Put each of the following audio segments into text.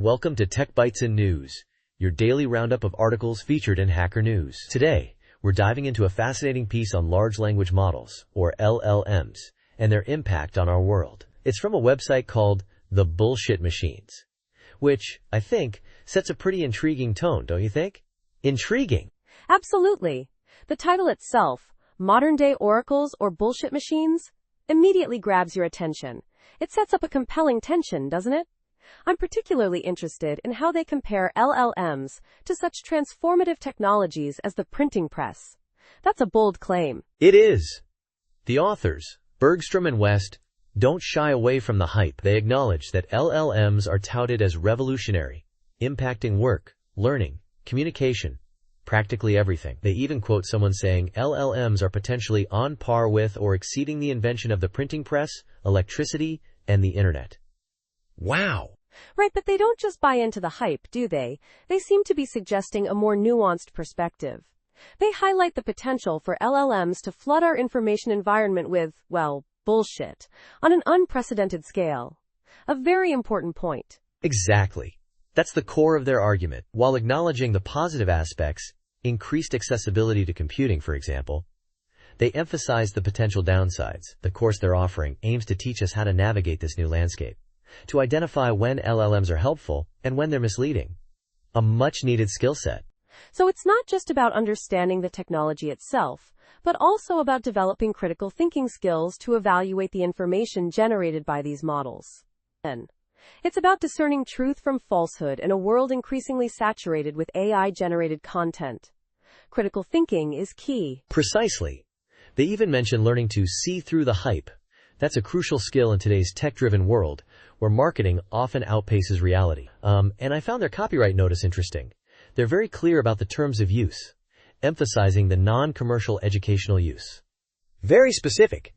Welcome to Tech Bytes and News, your daily roundup of articles featured in Hacker News. Today, we're diving into a fascinating piece on large language models, or LLMs, and their impact on our world. It's from a website called The Bullshit Machines, which, I think, sets a pretty intriguing tone, don't you think? Intriguing. Absolutely. The title itself, Modern-Day Oracles or Bullshit Machines, immediately grabs your attention. It sets up a compelling tension, doesn't it? I'm particularly interested in how they compare LLMs to such transformative technologies as the printing press. That's a bold claim. It is. The authors, Bergstrom and West, don't shy away from the hype. They acknowledge that LLMs are touted as revolutionary, impacting work, learning, communication, practically everything. They even quote someone saying LLMs are potentially on par with or exceeding the invention of the printing press, electricity, and the internet. Wow. Right, but they don't just buy into the hype, do they? They seem to be suggesting a more nuanced perspective. They highlight the potential for LLMs to flood our information environment with, well, bullshit, on an unprecedented scale. A very important point. Exactly. That's the core of their argument. While acknowledging the positive aspects, increased accessibility to computing, for example, they emphasize the potential downsides. The course they're offering aims to teach us how to navigate this new landscape, to identify when LLMs are helpful and when they're misleading. A much-needed skill set. So it's not just about understanding the technology itself, but also about developing critical thinking skills to evaluate the information generated by these models. It's about discerning truth from falsehood in a world increasingly saturated with AI-generated content. Critical thinking is key. Precisely. They even mention learning to see through the hype. That's a crucial skill in today's tech-driven world, where marketing often outpaces reality. And I found their copyright notice interesting. They're very clear about the terms of use, emphasizing the non-commercial educational use. Very specific.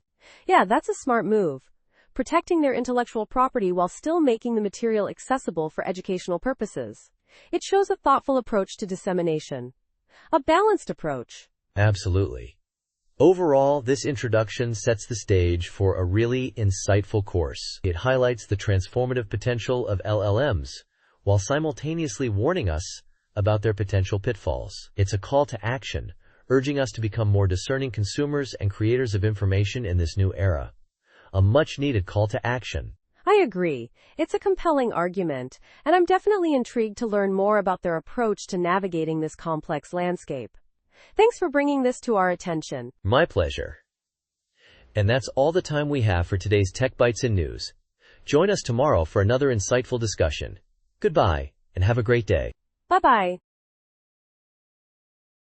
Yeah, that's a smart move. Protecting their intellectual property while still making the material accessible for educational purposes. It shows a thoughtful approach to dissemination. A balanced approach. Absolutely. Overall, this introduction sets the stage for a really insightful course. It highlights the transformative potential of LLMs, while simultaneously warning us about their potential pitfalls. It's a call to action, urging us to become more discerning consumers and creators of information in this new era. A much-needed call to action. I agree. It's a compelling argument, and I'm definitely intrigued to learn more about their approach to navigating this complex landscape. Thanks for bringing this to our attention. My pleasure. And that's all the time we have for today's Tech Bytes and News. Join us tomorrow for another insightful discussion. Goodbye, and have a great day. Bye-bye.